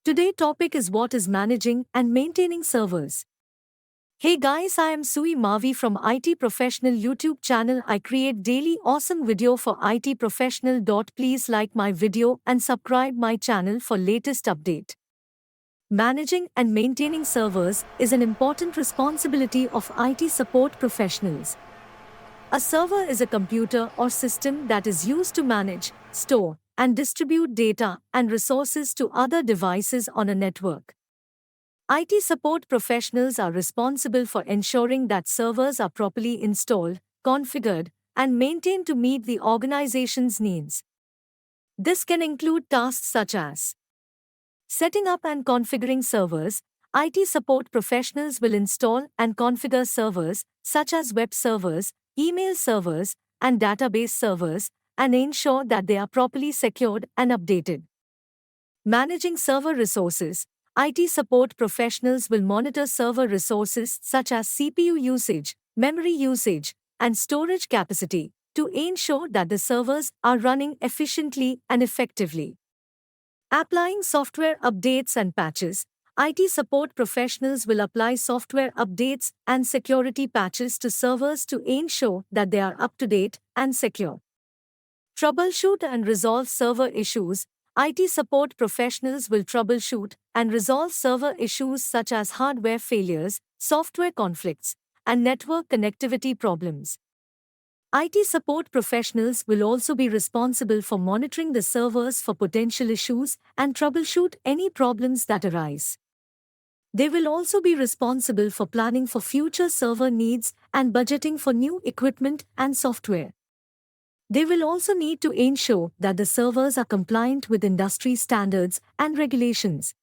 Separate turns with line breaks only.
Today's topic is what is managing and maintaining servers. Hey guys, I am Sui Mavi from IT Professional YouTube channel. I create daily awesome video for IT Professional. Please like my video and subscribe my channel for latest update. Managing and maintaining servers is an important responsibility of IT support professionals. A server is a computer or system that is used to manage, store, and distribute data and resources to other devices on a network. IT support professionals are responsible for ensuring that servers are properly installed, configured, and maintained to meet the organization's needs. This can include tasks such as setting up and configuring servers. IT support professionals will install and configure servers, such as web servers, email servers, and database servers, and ensure that they are properly secured and updated. Managing server resources. IT support professionals will monitor server resources such as CPU usage, memory usage, and storage capacity to ensure that the servers are running efficiently and effectively. Applying software updates and patches. IT support professionals will apply software updates and security patches to servers to ensure that they are up to date and secure. Troubleshoot and resolve server issues. IT support professionals will troubleshoot and resolve server issues such as hardware failures, software conflicts, and network connectivity problems. IT support professionals will also be responsible for monitoring the servers for potential issues and troubleshoot any problems that arise. They will also be responsible for planning for future server needs and budgeting for new equipment and software. They will also need to ensure that the servers are compliant with industry standards and regulations.